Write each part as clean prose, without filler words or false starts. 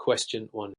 Question 1.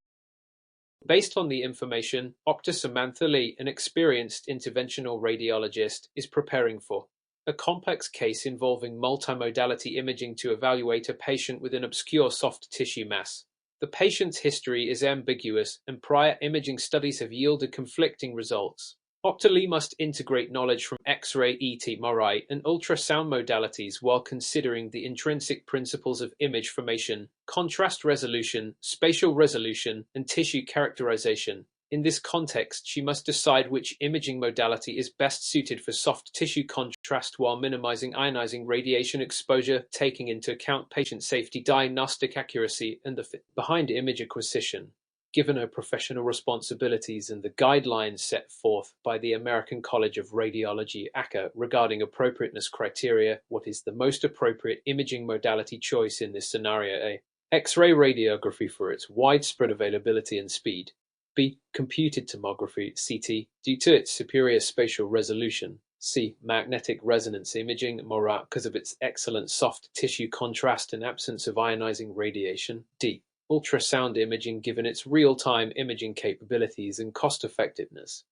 Based on the information Dr. Samantha Lee, an experienced interventional radiologist, is preparing for a complex case involving multimodality imaging to evaluate a patient with an obscure soft tissue mass. The patient's history is ambiguous, and prior imaging studies have yielded conflicting results. Dr. Lee must integrate knowledge from X-ray, ET, MRI, and ultrasound modalities while considering the intrinsic principles of image formation, contrast resolution, spatial resolution, and tissue characterization. In this context, she must decide which imaging modality is best suited for soft tissue contrast while minimizing ionizing radiation exposure, taking into account patient safety, diagnostic accuracy, and the fit behind image acquisition. Given her professional responsibilities and the guidelines set forth by the American College of Radiology (ACA) regarding appropriateness criteria, what is the most appropriate imaging modality choice in this scenario? A. X-ray radiography for its widespread availability and speed. B. Computed tomography (CT) due to its superior spatial resolution. C. Magnetic resonance imaging (MRI) because of its excellent soft tissue contrast and absence of ionizing radiation. D. Ultrasound imaging given its real-time imaging capabilities and cost-effectiveness.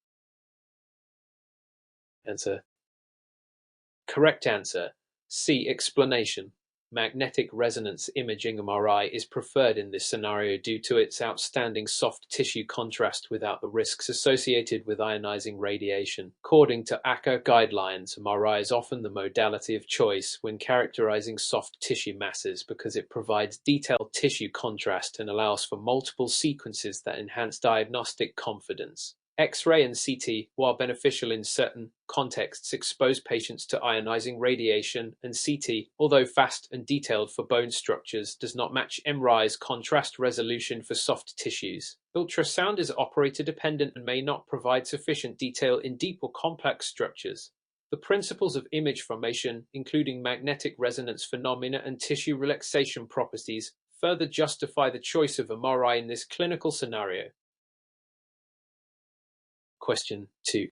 Answer. Correct answer. C. Explanation. Magnetic resonance imaging (MRI) is preferred in this scenario due to its outstanding soft tissue contrast without the risks associated with ionizing radiation. According to ACA guidelines, MRI is often the modality of choice when characterizing soft tissue masses because it provides detailed tissue contrast and allows for multiple sequences that enhance diagnostic confidence. X-ray and CT, while beneficial in certain contexts, expose patients to ionizing radiation, and CT, although fast and detailed for bone structures, does not match MRI's contrast resolution for soft tissues. Ultrasound is operator-dependent and may not provide sufficient detail in deep or complex structures. The principles of image formation, including magnetic resonance phenomena and tissue relaxation properties, further justify the choice of MRI in this clinical scenario. Question 2.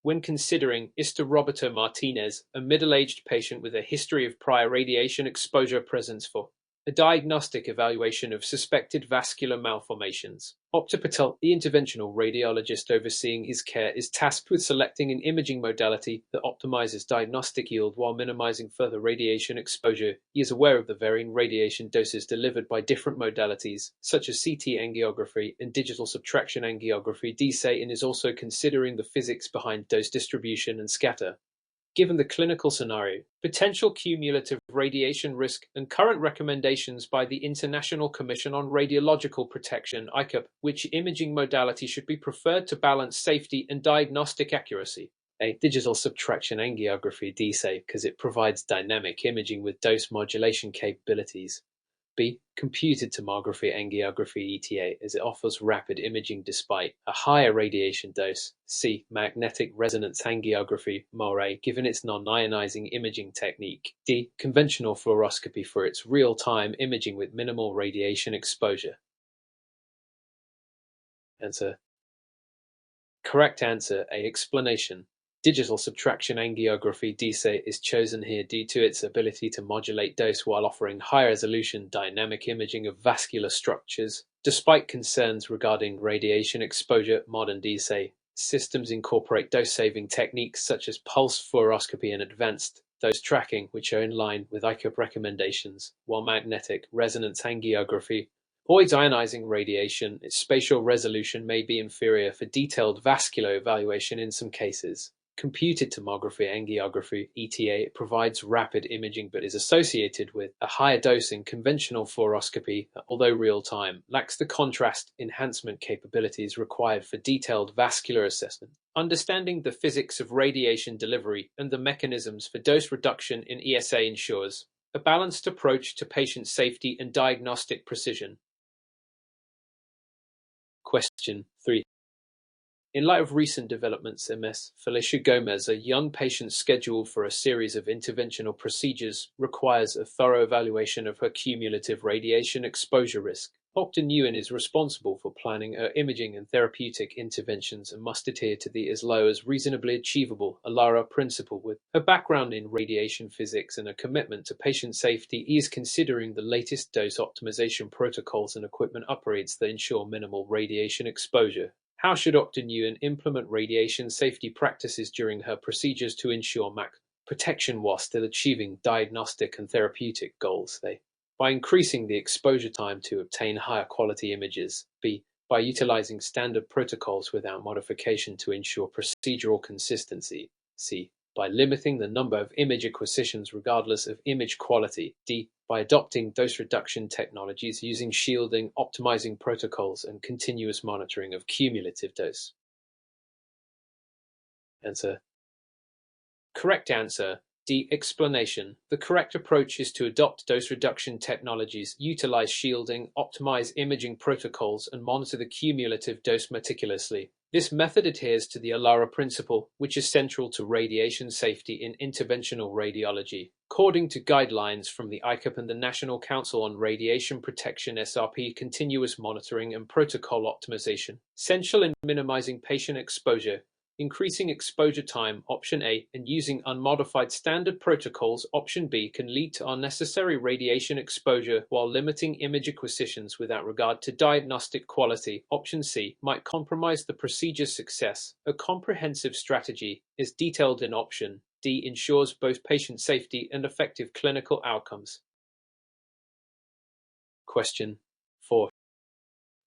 When considering Mr. Roberto Martinez, a middle-aged patient with a history of prior radiation exposure presents for a diagnostic evaluation of suspected vascular malformations. Dr. Patel, the interventional radiologist overseeing his care, is tasked with selecting an imaging modality that optimizes diagnostic yield while minimizing further radiation exposure. He is aware of the varying radiation doses delivered by different modalities, such as CT angiography and digital subtraction angiography (DSA), and is also considering the physics behind dose distribution and scatter. Given the clinical scenario, potential cumulative radiation risk, and current recommendations by the International Commission on Radiological Protection (ICOP), which imaging modality should be preferred to balance safety and diagnostic accuracy? A. Digital subtraction angiography (DSA) because it provides dynamic imaging with dose modulation capabilities. B. Computed tomography angiography (ETA) as it offers rapid imaging despite a higher radiation dose. C. Magnetic resonance angiography (MORE) given its non-ionizing imaging technique. D. Conventional fluoroscopy for its real-time imaging with minimal radiation exposure. Answer. Correct answer. A. Explanation. Digital subtraction angiography (DSA) is chosen here due to its ability to modulate dose while offering high-resolution dynamic imaging of vascular structures. Despite concerns regarding radiation exposure, modern DSA systems incorporate dose-saving techniques such as pulse fluoroscopy and advanced dose tracking, which are in line with ICOP recommendations, while magnetic resonance angiography avoids ionizing radiation. Its spatial resolution may be inferior for detailed vascular evaluation in some cases. Computed tomography angiography (ETA) provides rapid imaging but is associated with a higher dose in conventional fluoroscopy that, although real-time, lacks the contrast enhancement capabilities required for detailed vascular assessment. Understanding the physics of radiation delivery and the mechanisms for dose reduction in ESA ensures a balanced approach to patient safety and diagnostic precision. Question 3. In light of recent developments, Ms. Felicia Gomez, a young patient scheduled for a series of interventional procedures, requires a thorough evaluation of her cumulative radiation exposure risk. Dr. Nguyen is responsible for planning her imaging and therapeutic interventions and must adhere to the as low as reasonably achievable ALARA principle. With her background in radiation physics and a commitment to patient safety, he is considering the latest dose optimization protocols and equipment upgrades that ensure minimal radiation exposure. How should Dr. Nguyen implement radiation safety practices during her procedures to ensure max protection while still achieving diagnostic and therapeutic goals? By increasing the exposure time to obtain higher quality images. B. By utilizing standard protocols without modification to ensure procedural consistency. C. By limiting the number of image acquisitions regardless of image quality. D. By adopting dose reduction technologies using shielding, optimizing protocols, and continuous monitoring of cumulative dose. Answer. Correct answer. D. Explanation. The correct approach is to adopt dose reduction technologies, utilize shielding, optimize imaging protocols, and monitor the cumulative dose meticulously. This method adheres to the ALARA principle, which is central to radiation safety in interventional radiology. According to guidelines from the ICAP and the National Council on Radiation Protection (SRP), continuous monitoring and protocol optimization, essential in minimizing patient exposure, increasing exposure time, option A, and using unmodified standard protocols, option B, can lead to unnecessary radiation exposure while limiting image acquisitions without regard to diagnostic quality, option C, might compromise the procedure's success. A comprehensive strategy is detailed in option D, ensures both patient safety and effective clinical outcomes. Question 4.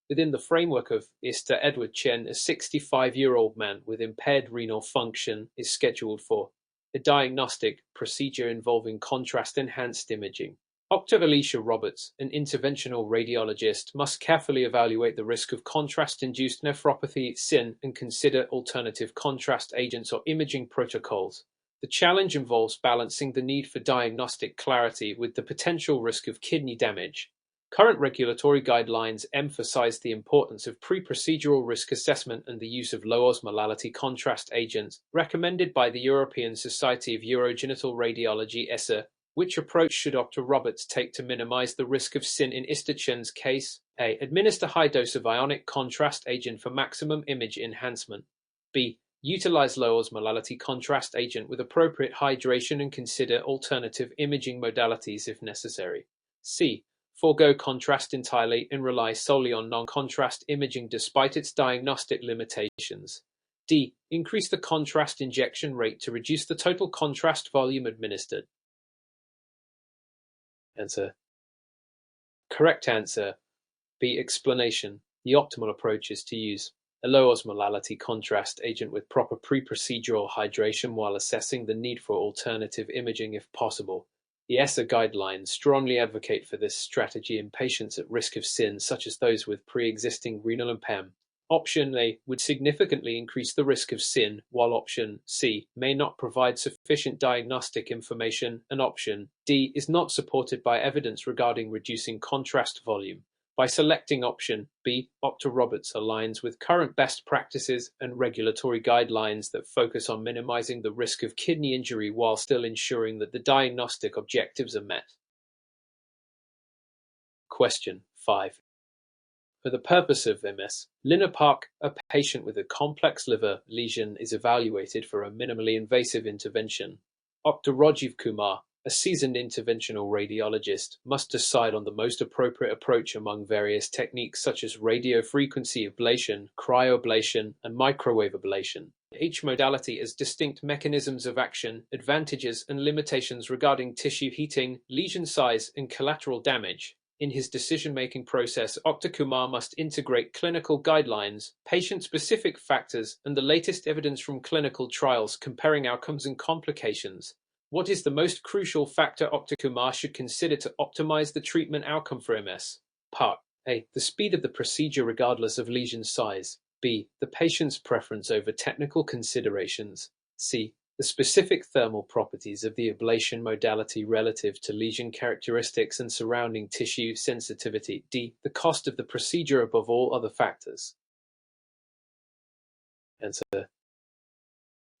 Within the framework of Mr. Edward Chen, a 65-year-old man with impaired renal function is scheduled for a diagnostic procedure involving contrast-enhanced imaging. Dr. Alicia Roberts, an interventional radiologist, must carefully evaluate the risk of contrast-induced nephropathy (CIN) and consider alternative contrast agents or imaging protocols. The challenge involves balancing the need for diagnostic clarity with the potential risk of kidney damage. Current regulatory guidelines emphasize the importance of pre-procedural risk assessment and the use of low osmolality contrast agents, recommended by the European Society of Urogenital Radiology (ESA). Which approach should Dr. Roberts take to minimize the risk of CIN in Mr. Chen's case? A. Administer high dose of ionic contrast agent for maximum image enhancement. B. Utilize low osmolality contrast agent with appropriate hydration and consider alternative imaging modalities if necessary. C. Forego contrast entirely and rely solely on non-contrast imaging despite its diagnostic limitations. D. Increase the contrast injection rate to reduce the total contrast volume administered. Answer. Correct answer. B. Explanation. The optimal approach is to use a low osmolality contrast agent with proper pre-procedural hydration while assessing the need for alternative imaging if possible. The ESA guidelines strongly advocate for this strategy in patients at risk of CIN, such as those with pre-existing renal impairment. Option A would significantly increase the risk of CIN, while option C may not provide sufficient diagnostic information, and option D is not supported by evidence regarding reducing contrast volume. By selecting option B, Dr. Roberts aligns with current best practices and regulatory guidelines that focus on minimizing the risk of kidney injury while still ensuring that the diagnostic objectives are met. Question 5. For the purpose of MS, Lina Park, a patient with a complex liver lesion, is evaluated for a minimally invasive intervention. Dr. Rajiv Kumar, a seasoned interventional radiologist, must decide on the most appropriate approach among various techniques such as radiofrequency ablation, cryoablation, and microwave ablation. Each modality has distinct mechanisms of action, advantages, and limitations regarding tissue heating, lesion size, and collateral damage. In his decision-making process, Dr. Kumar must integrate clinical guidelines, patient-specific factors, and the latest evidence from clinical trials comparing outcomes and complications. What is the most crucial factor Dr. Kumar should consider to optimize the treatment outcome for MS? Part A. The speed of the procedure regardless of lesion size. B. The patient's preference over technical considerations. C. The specific thermal properties of the ablation modality relative to lesion characteristics and surrounding tissue sensitivity. D. The cost of the procedure above all other factors. Answer.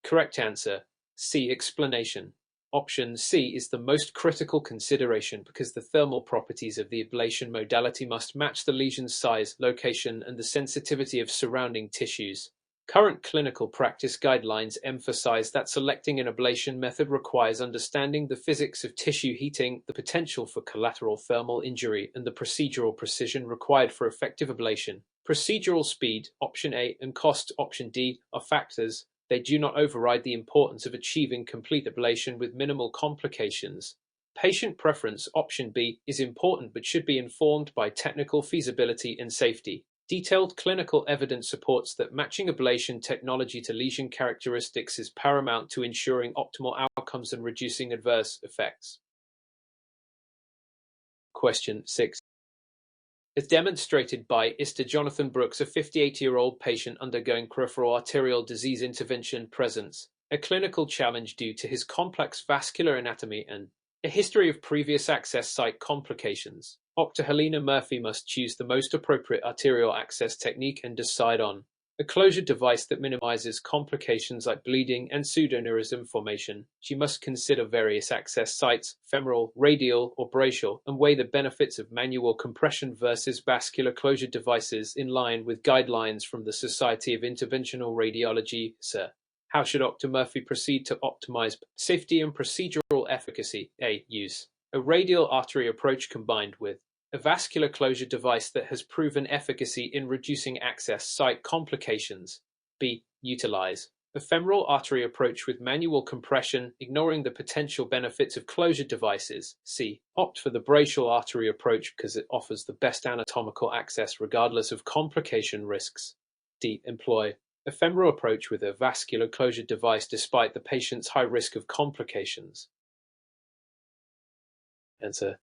Correct answer. C. Explanation. Option C is the most critical consideration because the thermal properties of the ablation modality must match the lesion's size, location, and the sensitivity of surrounding tissues. Current clinical practice guidelines emphasize that selecting an ablation method requires understanding the physics of tissue heating, the potential for collateral thermal injury, and the procedural precision required for effective ablation. Procedural speed, option A, and cost, option D, are factors. They do not override the importance of achieving complete ablation with minimal complications. Patient preference, option B, is important but should be informed by technical feasibility and safety. Detailed clinical evidence supports that matching ablation technology to lesion characteristics is paramount to ensuring optimal outcomes and reducing adverse effects. Question 6. As demonstrated by Mr. Jonathan Brooks, a 58-year-old patient undergoing peripheral arterial disease intervention, presents a clinical challenge due to his complex vascular anatomy and a history of previous access site complications. Dr. Helena Murphy must choose the most appropriate arterial access technique and decide on a closure device that minimizes complications like bleeding and pseudoaneurysm formation. She must consider various access sites, femoral, radial, or brachial, and weigh the benefits of manual compression versus vascular closure devices in line with guidelines from the Society of Interventional Radiology, SIR. How should Dr. Murphy proceed to optimize safety and procedural efficacy? A. Use a radial artery approach combined with a vascular closure device that has proven efficacy in reducing access site complications. B. Utilize a femoral artery approach with manual compression, ignoring the potential benefits of closure devices. C. Opt for the brachial artery approach because it offers the best anatomical access regardless of complication risks. D. Employ a femoral approach with a vascular closure device despite the patient's high risk of complications. Answer.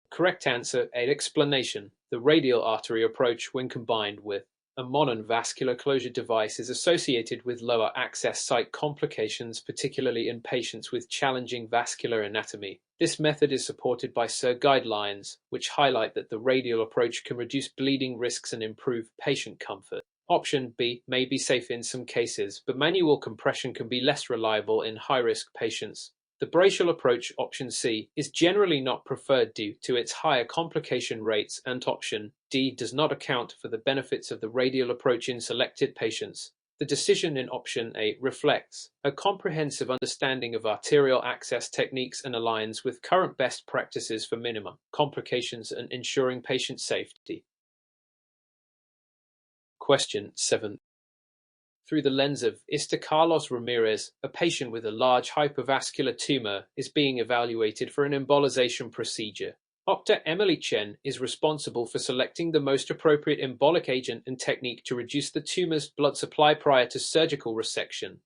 Correct answer, A. Explanation. The radial artery approach, when combined with a modern vascular closure device, is associated with lower access site complications, particularly in patients with challenging vascular anatomy. This method is supported by SIR guidelines, which highlight that the radial approach can reduce bleeding risks and improve patient comfort. Option B may be safe in some cases, but manual compression can be less reliable in high-risk patients. The brachial approach, option C, is generally not preferred due to its higher complication rates, and option D does not account for the benefits of the radial approach in selected patients. The decision in option A reflects a comprehensive understanding of arterial access techniques and aligns with current best practices for minimum complications and ensuring patient safety. Question 7. Through the lens of Mr. Carlos Ramirez, a patient with a large hypervascular tumor is being evaluated for an embolization procedure. Dr. Emily Chen is responsible for selecting the most appropriate embolic agent and technique to reduce the tumor's blood supply prior to surgical resection.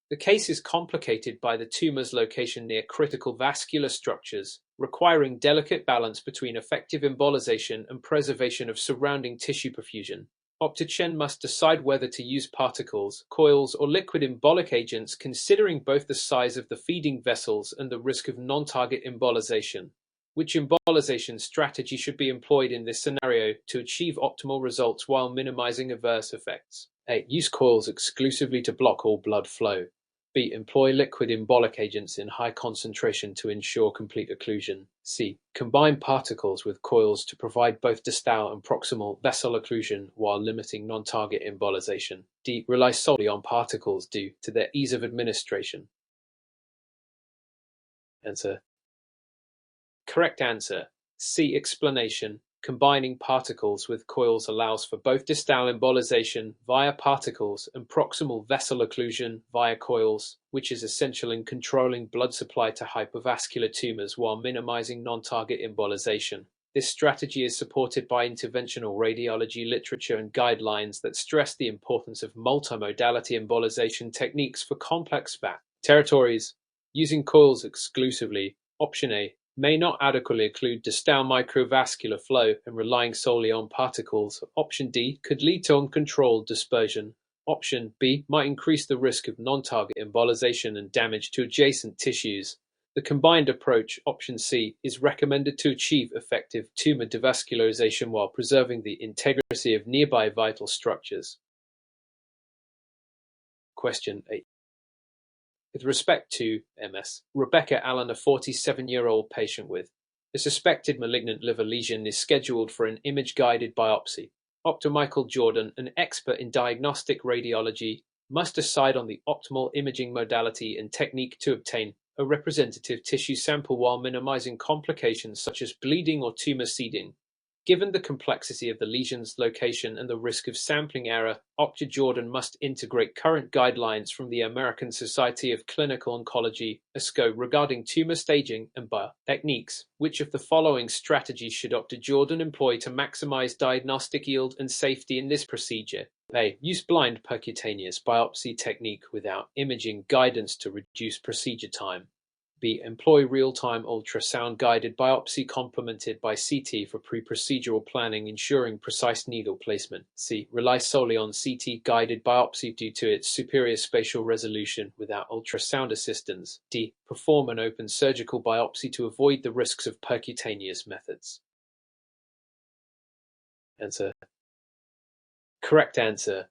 The case is complicated by the tumor's location near critical vascular structures, requiring delicate balance between effective embolization and preservation of surrounding tissue perfusion. Dr. Chen must decide whether to use particles, coils, or liquid embolic agents, considering both the size of the feeding vessels and the risk of non-target embolization. Which embolization strategy should be employed in this scenario to achieve optimal results while minimizing adverse effects? A. Use coils exclusively to block all blood flow. B. Employ liquid embolic agents in high concentration to ensure complete occlusion. C. Combine particles with coils to provide both distal and proximal vessel occlusion while limiting non-target embolization. D. Rely solely on particles due to their ease of administration. Answer. Correct answer. C. Explanation. Combining particles with coils allows for both distal embolization via particles and proximal vessel occlusion via coils, which is essential in controlling blood supply to hypervascular tumors while minimizing non-target embolization. This strategy is supported by interventional radiology literature and guidelines that stress the importance of multimodality embolization techniques for complex VAC territories. Using coils exclusively, option A, may not adequately occlude distal microvascular flow, and relying solely on particles, option D, could lead to uncontrolled dispersion. Option B might increase the risk of non-target embolization and damage to adjacent tissues. The combined approach, option C, is recommended to achieve effective tumor devascularization while preserving the integrity of nearby vital structures. Question 8. With respect to MS, Rebecca Allen, a 47-year-old patient with a suspected malignant liver lesion, is scheduled for an image-guided biopsy. Dr. Michael Jordan, an expert in diagnostic radiology, must decide on the optimal imaging modality and technique to obtain a representative tissue sample while minimizing complications such as bleeding or tumor seeding. Given the complexity of the lesion's location and the risk of sampling error, Dr. Jordan must integrate current guidelines from the American Society of Clinical Oncology (ASCO) regarding tumor staging and biotechniques. Which of the following strategies should Dr. Jordan employ to maximize diagnostic yield and safety in this procedure? A. Use blind percutaneous biopsy technique without imaging guidance to reduce procedure time. B. Employ real-time ultrasound-guided biopsy complemented by CT for pre-procedural planning, ensuring precise needle placement. C. Rely solely on CT-guided biopsy due to its superior spatial resolution without ultrasound assistance. D. Perform an open surgical biopsy to avoid the risks of percutaneous methods. Answer. Correct answer.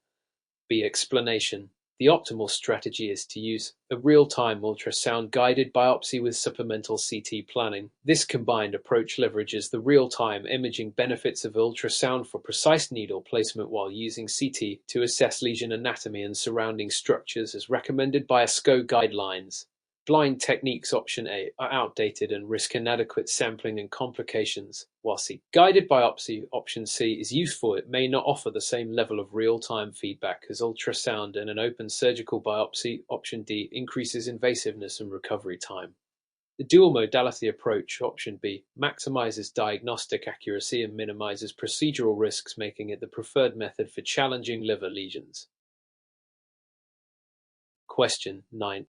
B. Explanation. The optimal strategy is to use a real-time ultrasound-guided biopsy with supplemental CT planning. This combined approach leverages the real-time imaging benefits of ultrasound for precise needle placement while using CT to assess lesion anatomy and surrounding structures as recommended by ASCO guidelines. Blind techniques option A are outdated and risk inadequate sampling and complications, while C. Guided biopsy option C is useful. It may not offer the same level of real-time feedback as ultrasound, and an open surgical biopsy option D increases invasiveness and recovery time. The dual modality approach option B maximizes diagnostic accuracy and minimizes procedural risks, making it the preferred method for challenging liver lesions. Question 9.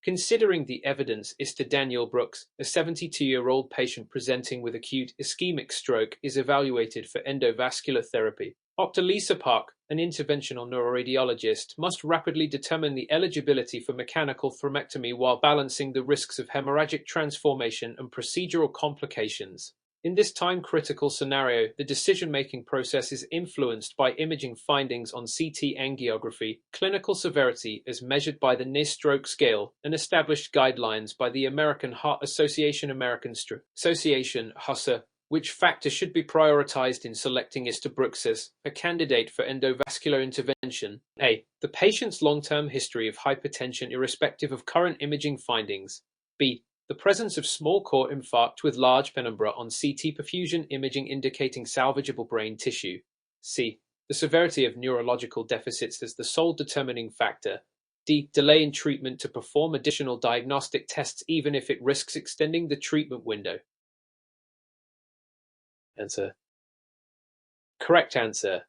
Considering the evidence, Mr. Daniel Brooks, a 72-year-old patient presenting with acute ischemic stroke, is evaluated for endovascular therapy. Dr. Lisa Park, an interventional neuroradiologist, must rapidly determine the eligibility for mechanical thrombectomy while balancing the risks of hemorrhagic transformation and procedural complications. In this time-critical scenario, the decision-making process is influenced by imaging findings on CT angiography, clinical severity as measured by the NIS stroke scale, and established guidelines by the American Heart Association, American Stroke Association, HUSA. Which factor should be prioritized in selecting Mr. Brooks as a candidate for endovascular intervention? A. The patient's long-term history of hypertension irrespective of current imaging findings. B. The presence of small core infarct with large penumbra on CT perfusion imaging indicating salvageable brain tissue. C. The severity of neurological deficits as the sole determining factor. D. Delay in treatment to perform additional diagnostic tests even if it risks extending the treatment window. Answer. Correct answer.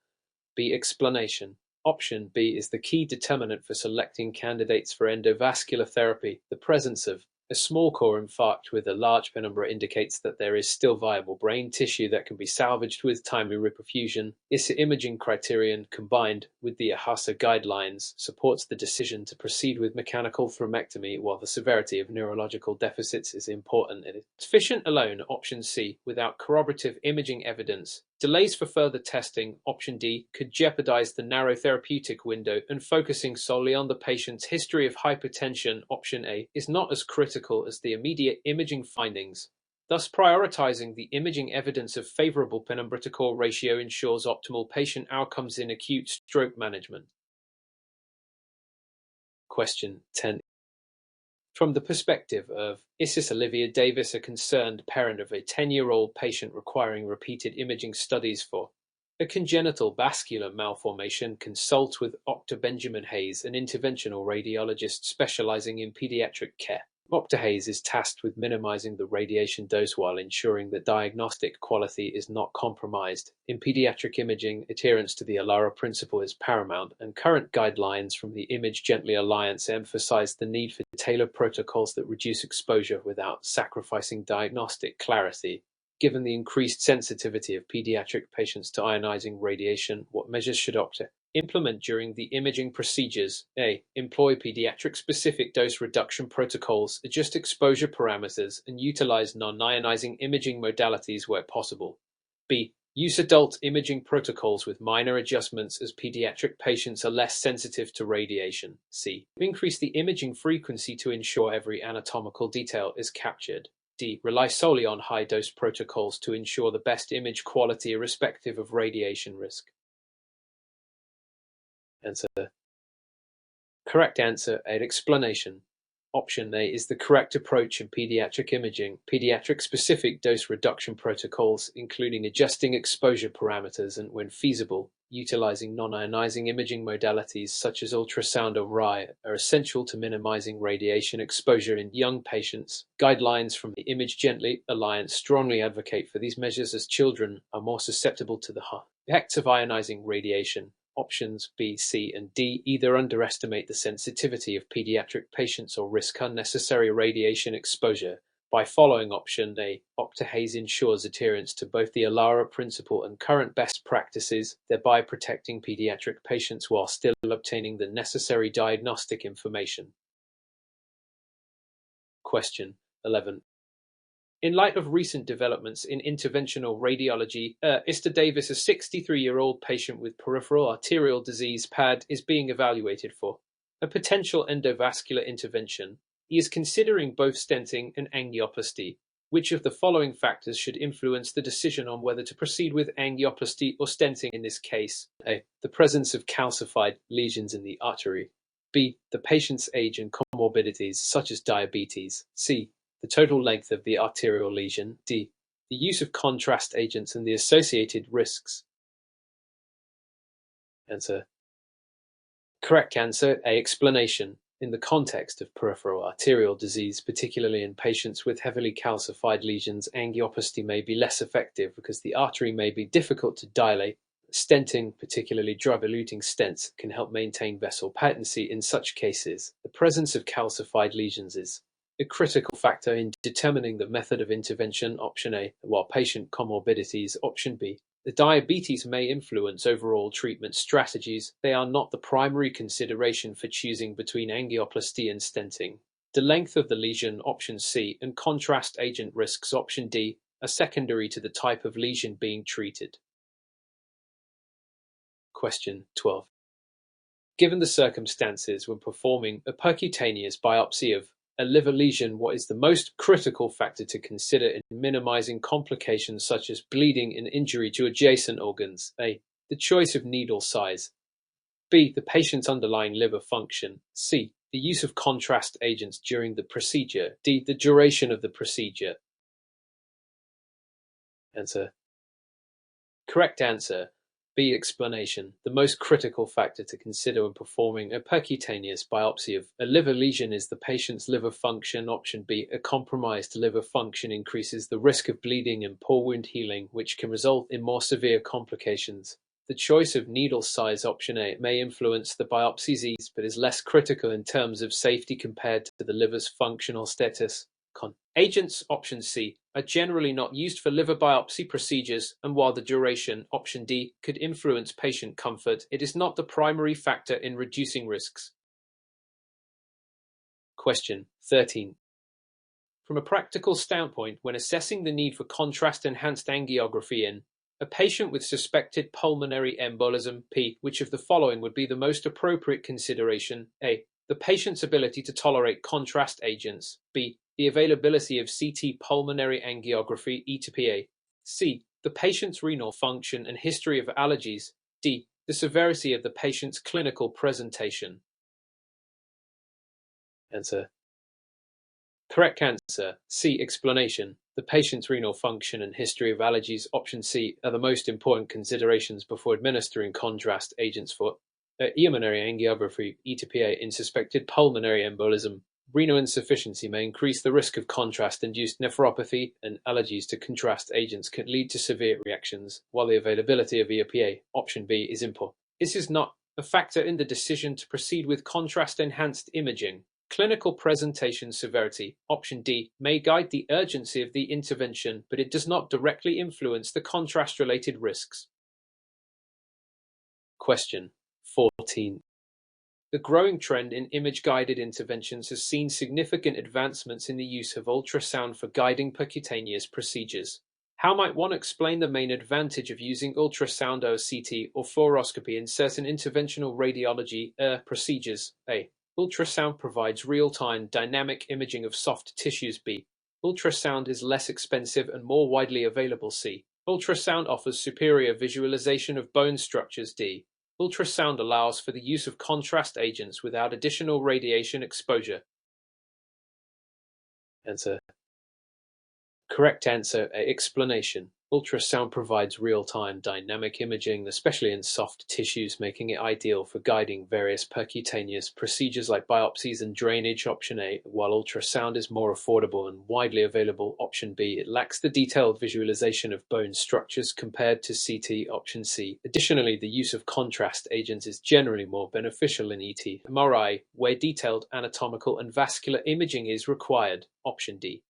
B. Explanation. Option B is the key determinant for selecting candidates for endovascular therapy. The presence of a small core infarct with a large penumbra indicates that there is still viable brain tissue that can be salvaged with timely reperfusion. This imaging criterion, combined with the AHASA guidelines, supports the decision to proceed with mechanical thrombectomy, while the severity of neurological deficits is important. It is sufficient alone, option C, without corroborative imaging evidence. Delays for further testing, option D, could jeopardize the narrow therapeutic window, and focusing solely on the patient's history of hypertension, option A, is not as critical as the immediate imaging findings. Thus, prioritizing the imaging evidence of favorable penumbra-to-core ratio ensures optimal patient outcomes in acute stroke management. Question 10. From the perspective of Mrs. Olivia Davis, a concerned parent of a 10-year-old patient requiring repeated imaging studies for a congenital vascular malformation, consult with Dr. Benjamin Hayes, an interventional radiologist specializing in pediatric care. Dr. Hayes is tasked with minimizing the radiation dose while ensuring that diagnostic quality is not compromised. In pediatric imaging, adherence to the ALARA principle is paramount, and current guidelines from the Image Gently Alliance emphasize the need for tailored protocols that reduce exposure without sacrificing diagnostic clarity. Given the increased sensitivity of pediatric patients to ionizing radiation, what measures should Dr. implement during the imaging procedures? A. Employ pediatric-specific dose reduction protocols, adjust exposure parameters, and utilize non-ionizing imaging modalities where possible. B. Use adult imaging protocols with minor adjustments as pediatric patients are less sensitive to radiation. C. Increase the imaging frequency to ensure every anatomical detail is captured. D. Rely solely on high-dose protocols to ensure the best image quality irrespective of radiation risk. Answer. Correct answer, an explanation. Option A is the correct approach in pediatric imaging. Pediatric-specific dose reduction protocols, including adjusting exposure parameters and, when feasible, utilizing non-ionizing imaging modalities such as ultrasound or RI, are essential to minimizing radiation exposure in young patients. Guidelines from the Image Gently Alliance strongly advocate for these measures as children are more susceptible to the effects of ionizing radiation. Options B, C, and D either underestimate the sensitivity of pediatric patients or risk unnecessary radiation exposure. By following option A, Dr. Hayes ensures adherence to both the ALARA principle and current best practices, thereby protecting pediatric patients while still obtaining the necessary diagnostic information. Question 11. In light of recent developments in interventional radiology, Mr. Davis, a 63-year-old patient with peripheral arterial disease (PAD), is being evaluated for a potential endovascular intervention. He is considering both stenting and angioplasty. Which of the following factors should influence the decision on whether to proceed with angioplasty or stenting in this case? A. The presence of calcified lesions in the artery. B. The patient's age and comorbidities such as diabetes. C. The total length of the arterial lesion. D. The use of contrast agents and the associated risks. Answer. Correct answer, A. Explanation. In the context of peripheral arterial disease, particularly in patients with heavily calcified lesions, angioplasty may be less effective because the artery may be difficult to dilate. Stenting, particularly drug-eluting stents, can help maintain vessel patency in such cases. The presence of calcified lesions is a critical factor in determining the method of intervention. Option A, while patient comorbidities. Option B. The diabetes may influence overall treatment strategies. They are not the primary consideration for choosing between angioplasty and stenting. The length of the lesion. Option C, and contrast agent risks. Option D, are secondary to the type of lesion being treated. Question 12. Given the circumstances when performing a percutaneous biopsy of a liver lesion, what is the most critical factor to consider in minimizing complications such as bleeding and injury to adjacent organs? A. The choice of needle size. B. The patient's underlying liver function. C. The use of contrast agents during the procedure. D. The duration of the procedure. Answer. Correct answer, B. Explanation. The most critical factor to consider when performing a percutaneous biopsy of a liver lesion is the patient's liver function. Option B. A compromised liver function increases the risk of bleeding and poor wound healing, which can result in more severe complications. The choice of needle size. Option A may influence the biopsy's ease, but is less critical in terms of safety compared to the liver's functional status. Agents. Option C are generally not used for liver biopsy procedures, and while the duration. Option D could influence patient comfort, it is not the primary factor in reducing risks. Question 13. From a practical standpoint, when assessing the need for contrast-enhanced angiography in a patient with suspected pulmonary embolism (P), which of the following would be the most appropriate consideration? A. The patient's ability to tolerate contrast agents. B. The availability of CT pulmonary angiography (E/PA). C. The patient's renal function and history of allergies. D. The severity of the patient's clinical presentation. Answer. Correct answer, C. Explanation. The patient's renal function and history of allergies. Option C are the most important considerations before administering contrast agents for pulmonary angiography (E/PA) in suspected pulmonary embolism. Renal insufficiency may increase the risk of contrast-induced nephropathy, and allergies to contrast agents can lead to severe reactions, while the availability of EPA, option B, is important. This is not a factor in the decision to proceed with contrast-enhanced imaging. Clinical presentation severity, option D, may guide the urgency of the intervention, but it does not directly influence the contrast-related risks. Question 14. The growing trend in image-guided interventions has seen significant advancements in the use of ultrasound for guiding percutaneous procedures. How might one explain the main advantage of using ultrasound or CT or fluoroscopy in certain interventional radiology procedures? A. Ultrasound provides real-time dynamic imaging of soft tissues. B. Ultrasound is less expensive and more widely available. C. Ultrasound offers superior visualization of bone structures. D. Ultrasound allows for the use of contrast agents without additional radiation exposure. Answer. Correct answer. Explanation. Ultrasound provides real-time dynamic imaging, especially in soft tissues, making it ideal for guiding various percutaneous procedures like biopsies and drainage. Option A. While ultrasound is more affordable and widely available. Option B. It lacks the detailed visualization of bone structures compared to CT. Option C. Additionally, the use of contrast agents is generally more beneficial in ET, MRI, where detailed anatomical and vascular imaging is required. Option D.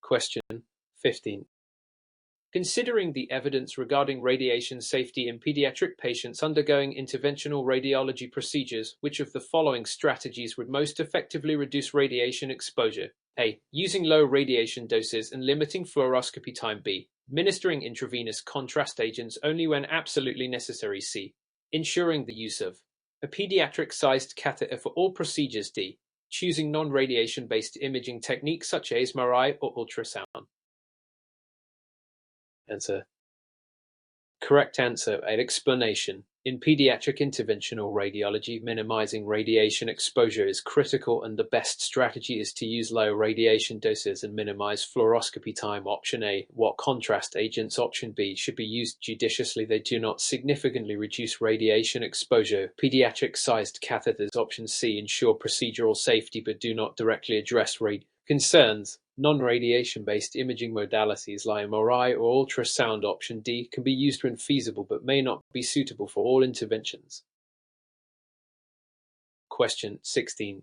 Question 15. Considering the evidence regarding radiation safety in pediatric patients undergoing interventional radiology procedures, which of the following strategies would most effectively reduce radiation exposure? A. Using low radiation doses and limiting fluoroscopy time. B. Administering intravenous contrast agents only when absolutely necessary. C. Ensuring the use of a pediatric-sized catheter for all procedures. D. Choosing non-radiation-based imaging techniques such as MRI or ultrasound. Answer. Correct answer. An explanation. In pediatric interventional radiology, minimizing radiation exposure is critical, and the best strategy is to use low radiation doses and minimize fluoroscopy time. Option A. What contrast agents? Option B. Should be used judiciously. They do not significantly reduce radiation exposure. Pediatric-sized catheters. Option C. Ensure procedural safety but do not directly address concerns. Non-radiation-based imaging modalities like MRI or ultrasound. Option D can be used when feasible but may not be suitable for all interventions. Question 16.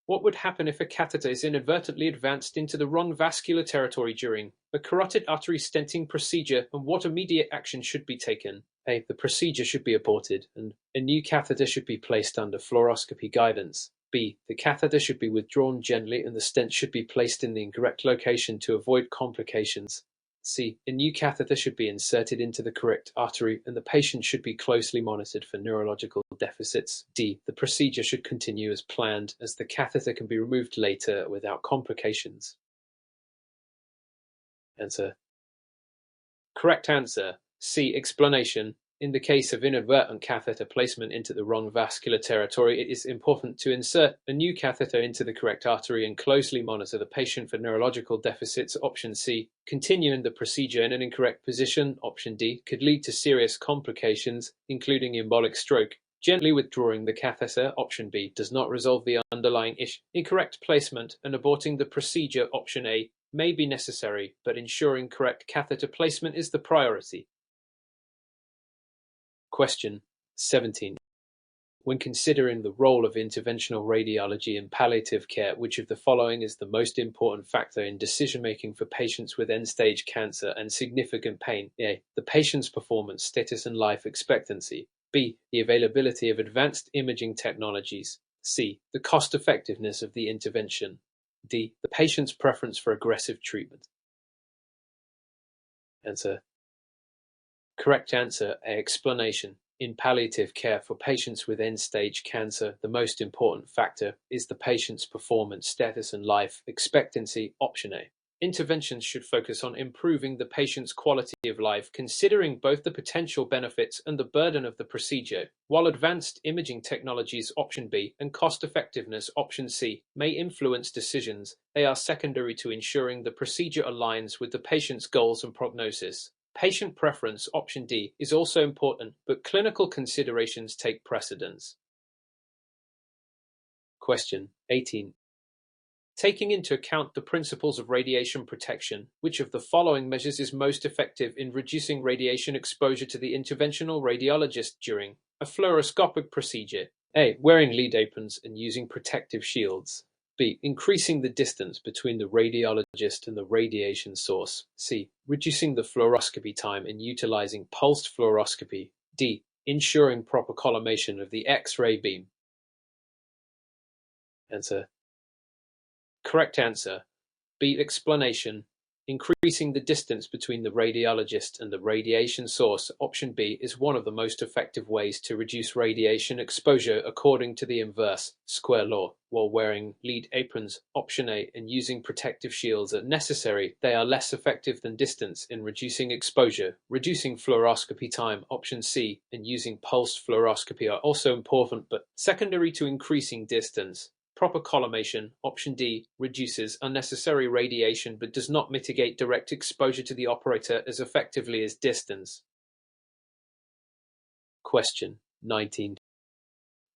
What would happen if a catheter is inadvertently advanced into the wrong vascular territory during a carotid artery stenting procedure, and what immediate action should be taken? A. The procedure should be aborted, and a new catheter should be placed under fluoroscopy guidance. B. The catheter should be withdrawn gently and the stent should be placed in the incorrect location to avoid complications. C. A new catheter should be inserted into the correct artery and the patient should be closely monitored for neurological deficits. D. The procedure should continue as planned, as the catheter can be removed later without complications. Answer. Correct answer. C. Explanation. In the case of inadvertent catheter placement into the wrong vascular territory, it is important to insert a new catheter into the correct artery and closely monitor the patient for neurological deficits. Option C. Continuing the procedure in an incorrect position. Option D. Could lead to serious complications, including embolic stroke. Gently withdrawing the catheter. Option B. Does not resolve the underlying issue. Incorrect placement and aborting the procedure. Option A. May be necessary, but ensuring correct catheter placement is the priority. Question 17. When considering the role of interventional radiology in palliative care, which of the following is the most important factor in decision-making for patients with end-stage cancer and significant pain? A. The patient's performance status and life expectancy. B. The availability of advanced imaging technologies. C. The cost-effectiveness of the intervention. D. The patient's preference for aggressive treatment. Answer. Correct answer. A. Explanation. In palliative care for patients with end-stage cancer, the most important factor is the patient's performance status and life expectancy. Option A. Interventions should focus on improving the patient's quality of life, considering both the potential benefits and the burden of the procedure, while advanced imaging technologies, option B, and cost-effectiveness, option C, may influence decisions. They are secondary to ensuring the procedure aligns with the patient's goals and prognosis. Patient preference, option D, is also important, but clinical considerations take precedence. Question 18. Taking into account the principles of radiation protection, which of the following measures is most effective in reducing radiation exposure to the interventional radiologist during a fluoroscopic procedure? A. Wearing lead aprons and using protective shields. B. Increasing the distance between the radiologist and the radiation source. C. Reducing the fluoroscopy time and utilizing pulsed fluoroscopy. D. Ensuring proper collimation of the X-ray beam. Answer. Correct answer. B. Explanation. Increasing the distance between the radiologist and the radiation source, option B, is one of the most effective ways to reduce radiation exposure according to the inverse square law. While wearing lead aprons, option A, and using protective shields are necessary, they are less effective than distance in reducing exposure. Reducing fluoroscopy time, option C, and using pulsed fluoroscopy are also important but secondary to increasing distance. Proper collimation, option D, reduces unnecessary radiation but does not mitigate direct exposure to the operator as effectively as distance. Question 19.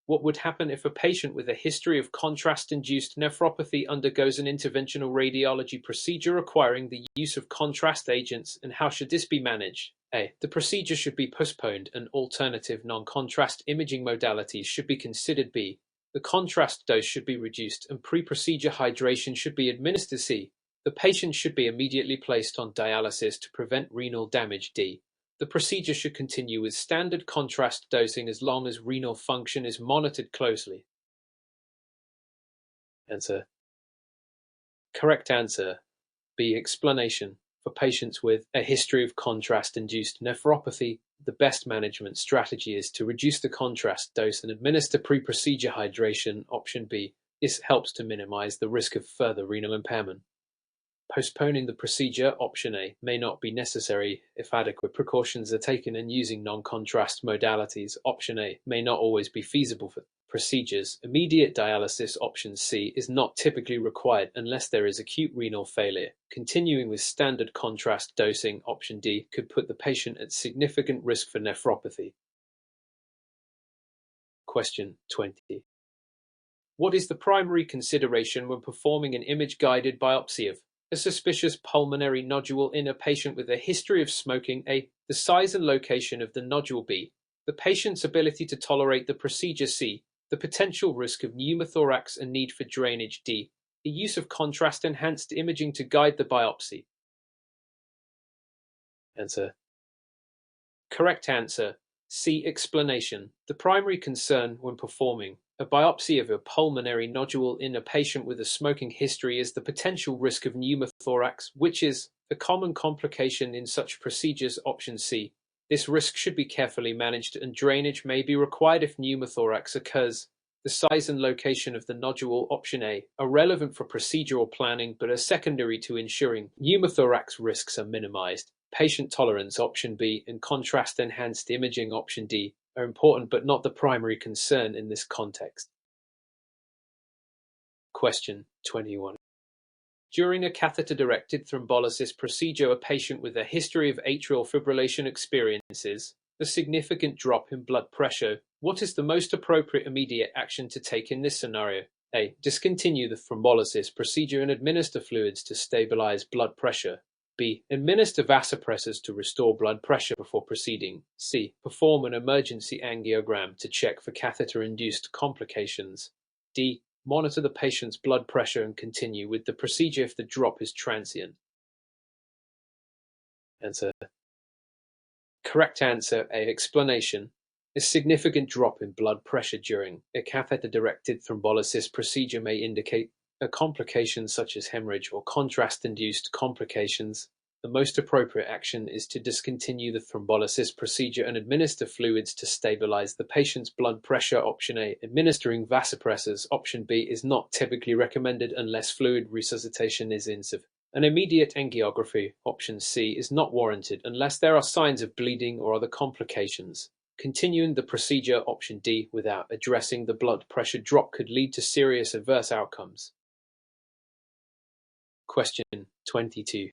What would happen if a patient with a history of contrast-induced nephropathy undergoes an interventional radiology procedure requiring the use of contrast agents, and how should this be managed? A. The procedure should be postponed and alternative non-contrast imaging modalities should be considered. B. The contrast dose should be reduced and pre-procedure hydration should be administered. C. The patient should be immediately placed on dialysis to prevent renal damage. D. The procedure should continue with standard contrast dosing as long as renal function is monitored closely. Answer. Correct answer. B. Explanation. For patients with a history of contrast-induced nephropathy, the best management strategy is to reduce the contrast dose and administer pre-procedure hydration. Option B. This helps to minimize the risk of further renal impairment. Postponing the procedure, option A, may not be necessary if adequate precautions are taken, and using non-contrast modalities, option A, may not always be feasible for procedures. Immediate dialysis, option C, is not typically required unless there is acute renal failure. Continuing with standard contrast dosing, option D, could put the patient at significant risk for nephropathy. Question 20. What is the primary consideration when performing an image-guided biopsy of a suspicious pulmonary nodule in a patient with a history of smoking? A. The size and location of the nodule. B. The patient's ability to tolerate the procedure. C. The potential risk of pneumothorax and need for drainage. D. The use of contrast-enhanced imaging to guide the biopsy. Answer. Correct answer. C. Explanation. The primary concern when performing a biopsy of a pulmonary nodule in a patient with a smoking history is the potential risk of pneumothorax, which is a common complication in such procedures. Option C. This risk should be carefully managed and drainage may be required if pneumothorax occurs. The size and location of the nodule, option A, are relevant for procedural planning but are secondary to ensuring pneumothorax risks are minimized. Patient tolerance, option B, and contrast-enhanced imaging, option D, are important but not the primary concern in this context. Question 21. During a catheter-directed thrombolysis procedure, a patient with a history of atrial fibrillation experiences a significant drop in blood pressure. What is the most appropriate immediate action to take in this scenario? A. Discontinue the thrombolysis procedure and administer fluids to stabilize blood pressure. B. Administer vasopressors to restore blood pressure before proceeding. C. Perform an emergency angiogram to check for catheter-induced complications. D. Monitor the patient's blood pressure and continue with the procedure if the drop is transient. Answer. Correct answer A. Explanation. A significant drop in blood pressure during a catheter-directed thrombolysis procedure may indicate a complication such as hemorrhage or contrast-induced complications. The most appropriate action is to discontinue the thrombolysis procedure and administer fluids to stabilize the patient's blood pressure. Option A. Administering vasopressors. Option B is not typically recommended unless fluid resuscitation is insufficient. An immediate angiography, option C, is not warranted unless there are signs of bleeding or other complications. Continuing the procedure, option D, without addressing the blood pressure drop could lead to serious adverse outcomes. Question 22.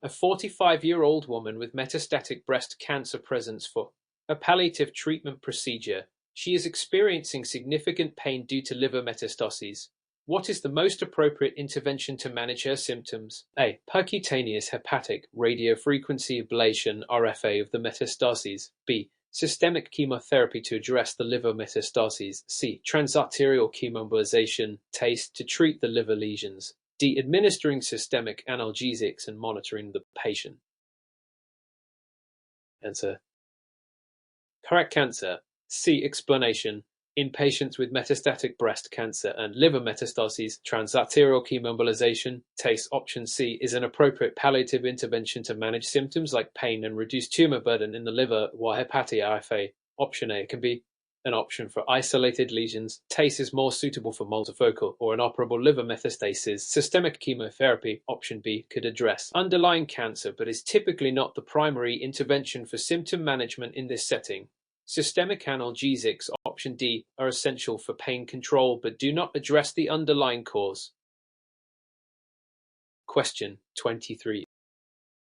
A 45-year-old woman with metastatic breast cancer presents for a palliative treatment procedure. She is experiencing significant pain due to liver metastases. What is the most appropriate intervention to manage her symptoms? A. Percutaneous hepatic radiofrequency ablation (RFA) of the metastases. B. Systemic chemotherapy to address the liver metastases. C. Transarterial chemoembolization (TACE) to treat the liver lesions. D. Administering systemic analgesics and monitoring the patient. Answer. Correct answer. C. Explanation. In patients with metastatic breast cancer and liver metastases, transarterial chemoembolization, TACE option C, is an appropriate palliative intervention to manage symptoms like pain and reduce tumor burden in the liver, while hepatic option A can be an option for isolated lesions. TACE is more suitable for multifocal or inoperable liver metastases. Systemic chemotherapy, option B, could address underlying cancer but is typically not the primary intervention for symptom management in this setting. Systemic analgesics, option D, are essential for pain control but do not address the underlying cause. Question 23.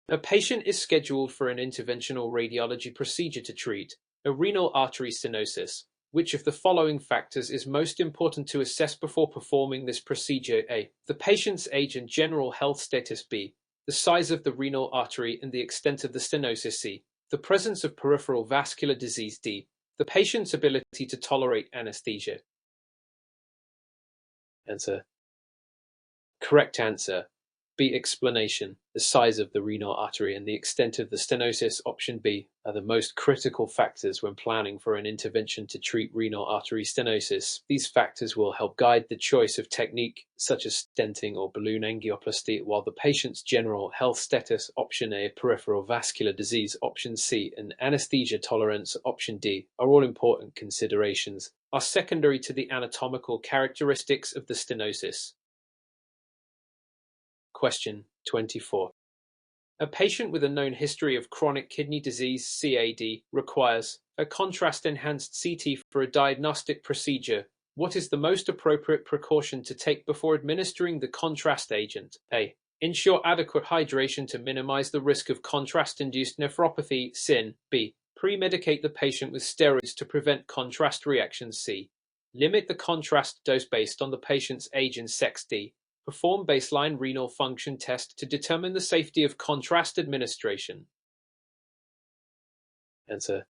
A patient is scheduled for an interventional radiology procedure to treat a renal artery stenosis. Which of the following factors is most important to assess before performing this procedure? A. The patient's age and general health status. B. The size of the renal artery and the extent of the stenosis. C. The presence of peripheral vascular disease. D. The patient's ability to tolerate anesthesia. Answer. Correct answer. B. Explanation. The size of the renal artery and the extent of the stenosis, option B, are the most critical factors when planning for an intervention to treat renal artery stenosis. These factors will help guide the choice of technique, such as stenting or balloon angioplasty, while the patient's general health status, option A, peripheral vascular disease, option C, and anesthesia tolerance, option D, are all important considerations, are secondary to the anatomical characteristics of the stenosis. Question 24. A patient with a known history of chronic kidney disease (CAD) requires a contrast-enhanced CT for a diagnostic procedure. What is the most appropriate precaution to take before administering the contrast agent? A. Ensure adequate hydration to minimize the risk of contrast-induced nephropathy (CIN). B. Pre-medicate the patient with steroids to prevent contrast reactions. C. Limit the contrast dose based on the patient's age and sex. D. Perform baseline renal function test to determine the safety of contrast administration. Answer.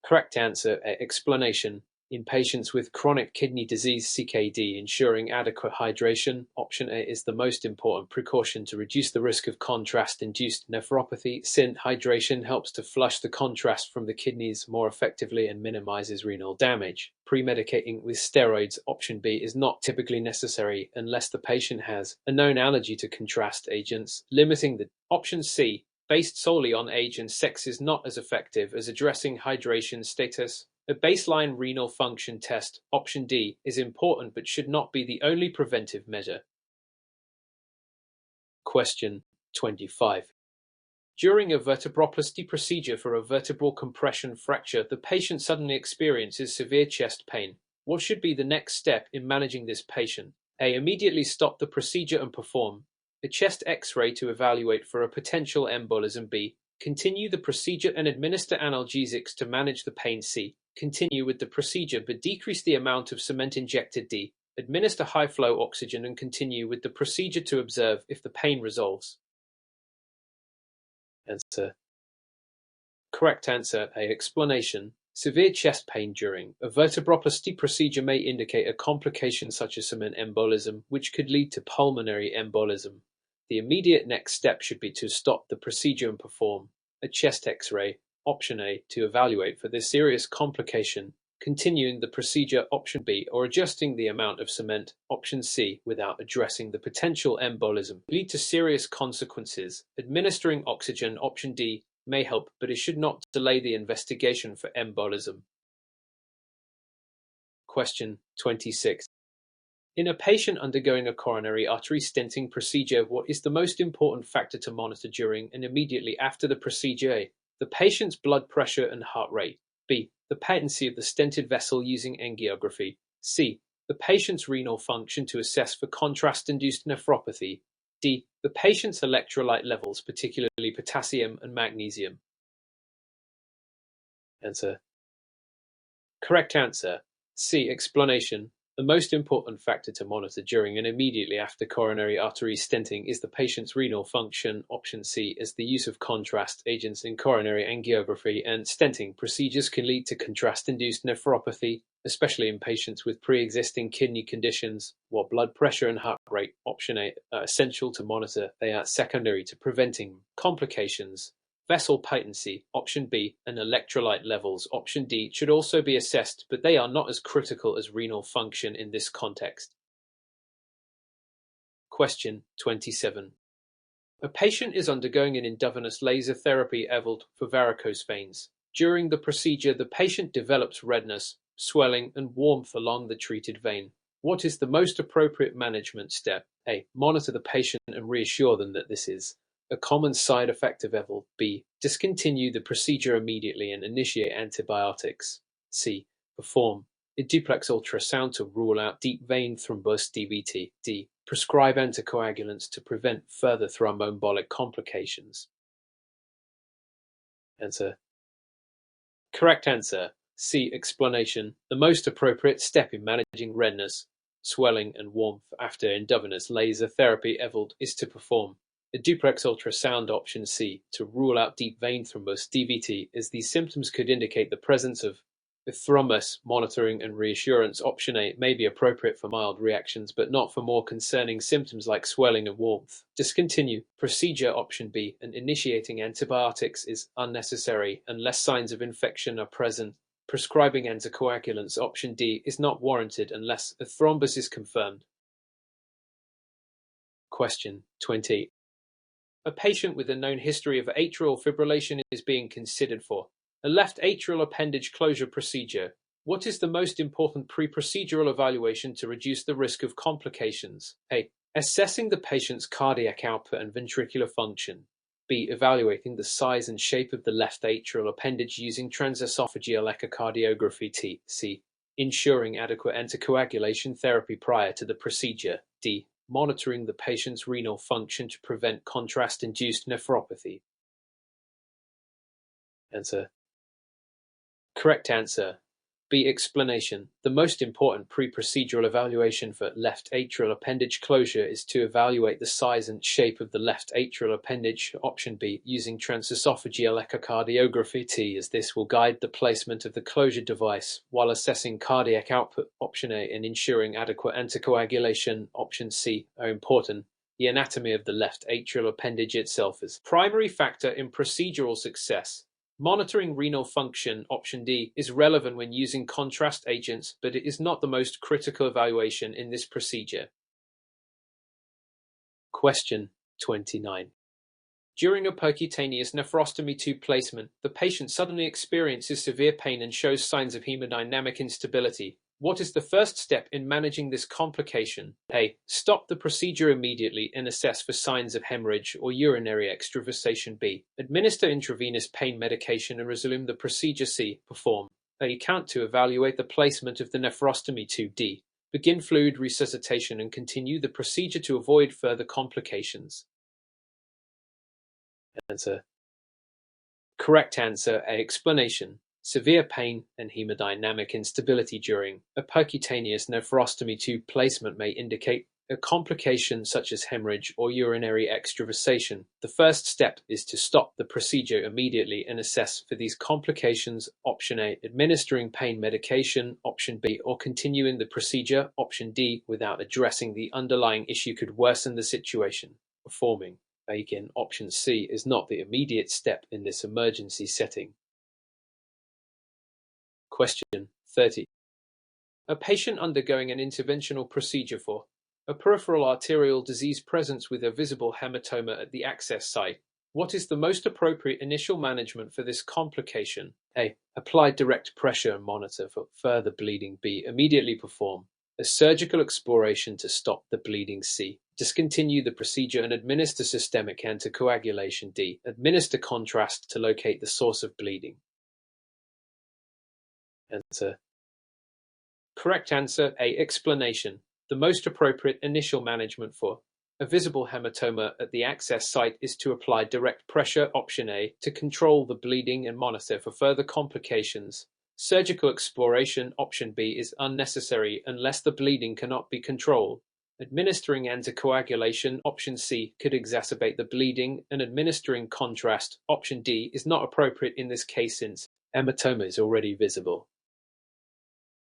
Correct answer. Explanation. In patients with chronic kidney disease (CKD), ensuring adequate hydration, option A, is the most important precaution to reduce the risk of contrast-induced nephropathy. CIN hydration helps to flush the contrast from the kidneys more effectively and minimizes renal damage. Premedicating with steroids, option B, is not typically necessary unless the patient has a known allergy to contrast agents. Limiting the option C, based solely on age and sex, is not as effective as addressing hydration status. A baseline renal function test, option D, is important but should not be the only preventive measure. Question 25. During a vertebroplasty procedure for a vertebral compression fracture, the patient suddenly experiences severe chest pain. What should be the next step in managing this patient? A. Immediately stop the procedure and perform a chest X-ray to evaluate for a potential embolism. B. Continue the procedure and administer analgesics to manage the pain. C. Continue with the procedure but decrease the amount of cement injected. D. Administer high-flow oxygen and continue with the procedure to observe if the pain resolves. Answer. Correct answer. A. Explanation. Severe chest pain during a vertebroplasty procedure may indicate a complication such as cement embolism, which could lead to pulmonary embolism. The immediate next step should be to stop the procedure and perform a chest X-ray, option A, to evaluate for this serious complication, continuing the procedure, option B, or adjusting the amount of cement, option C, without addressing the potential embolism, lead to serious consequences. Administering oxygen, option D, may help, but it should not delay the investigation for embolism. Question 26. In a patient undergoing a coronary artery stenting procedure, what is the most important factor to monitor during and immediately after the procedure? A. The patient's blood pressure and heart rate. B. The patency of the stented vessel using angiography. C. The patient's renal function to assess for contrast-induced nephropathy. D. The patient's electrolyte levels, particularly potassium and magnesium. Answer. Correct answer. C. Explanation. The most important factor to monitor during and immediately after coronary artery stenting is the patient's renal function, option C, as the use of contrast agents in coronary angiography and stenting procedures can lead to contrast-induced nephropathy, especially in patients with pre-existing kidney conditions, while blood pressure and heart rate, option A, are essential to monitor. They are secondary to preventing complications. Vessel patency, option B, and electrolyte levels, option D, should also be assessed, but they are not as critical as renal function in this context. Question 27. A patient is undergoing an intravenous laser therapy EVLD for varicose veins. During the procedure, the patient develops redness, swelling, and warmth along the treated vein. What is the most appropriate management step? A. Monitor the patient and reassure them that this is a common side effect of EVLD. B. Discontinue the procedure immediately and initiate antibiotics. C. Perform a duplex ultrasound to rule out deep vein thrombus DVT. D. Prescribe anticoagulants to prevent further thromboembolic complications. Answer. Correct answer. C. Explanation. The most appropriate step in managing redness, swelling, and warmth after intravenous laser therapy EVLD is to perform a duplex ultrasound. Option C. To rule out deep vein thrombus DVT, as these symptoms could indicate the presence of a thrombus. Monitoring and reassurance. Option A may be appropriate for mild reactions, but not for more concerning symptoms like swelling and warmth. Discontinue procedure. Option B, and initiating antibiotics is unnecessary unless signs of infection are present. Prescribing anticoagulants. Option D, is not warranted unless a thrombus is confirmed. Question 20. A patient with a known history of atrial fibrillation is being considered for a left atrial appendage closure procedure. What is the most important pre-procedural evaluation to reduce the risk of complications? A. Assessing the patient's cardiac output and ventricular function. B. Evaluating the size and shape of the left atrial appendage using transesophageal echocardiography. C. Ensuring adequate anticoagulation therapy prior to the procedure. D. Monitoring the patient's renal function to prevent contrast-induced nephropathy. Answer. Correct answer. B. Explanation. The most important pre-procedural evaluation for left atrial appendage closure is to evaluate the size and shape of the left atrial appendage. Option B, using transesophageal echocardiography, as this will guide the placement of the closure device while assessing cardiac output. Option A, and ensuring adequate anticoagulation. Option C are important. The anatomy of the left atrial appendage itself is primary factor in procedural success. Monitoring renal function, option D, is relevant when using contrast agents, but it is not the most critical evaluation in this procedure. Question 29. During a percutaneous nephrostomy tube placement, the patient suddenly experiences severe pain and shows signs of hemodynamic instability. What is the first step in managing this complication? A. Stop the procedure immediately and assess for signs of hemorrhage or urinary extravasation. B. Administer intravenous pain medication and resume the procedure. C. Perform a count to evaluate the placement of the nephrostomy tube. D. Begin fluid resuscitation and continue the procedure to avoid further complications. Answer. Correct answer. A. Explanation. Severe pain and hemodynamic instability during a percutaneous nephrostomy tube placement may indicate a complication such as hemorrhage or urinary extravasation. The first step is to stop the procedure immediately and assess for these complications. Option A, administering pain medication. Option B, or continuing the procedure. Option D, without addressing the underlying issue, could worsen the situation. Performing. Again, option C is not the immediate step in this emergency setting. Question 30. A patient undergoing an interventional procedure for a peripheral arterial disease presents with a visible hematoma at the access site. What is the most appropriate initial management for this complication? A. Apply direct pressure and monitor for further bleeding. B. Immediately perform a surgical exploration to stop the bleeding. C. Discontinue the procedure and administer systemic anticoagulation. D. Administer contrast to locate the source of bleeding. Answer. Correct answer. A. Explanation. The most appropriate initial management for a visible hematoma at the access site is to apply direct pressure. Option A, to control the bleeding and monitor for further complications. Surgical exploration. Option B is unnecessary unless the bleeding cannot be controlled. Administering anticoagulation. Option C could exacerbate the bleeding, and administering contrast. Option D is not appropriate in this case since hematoma is already visible.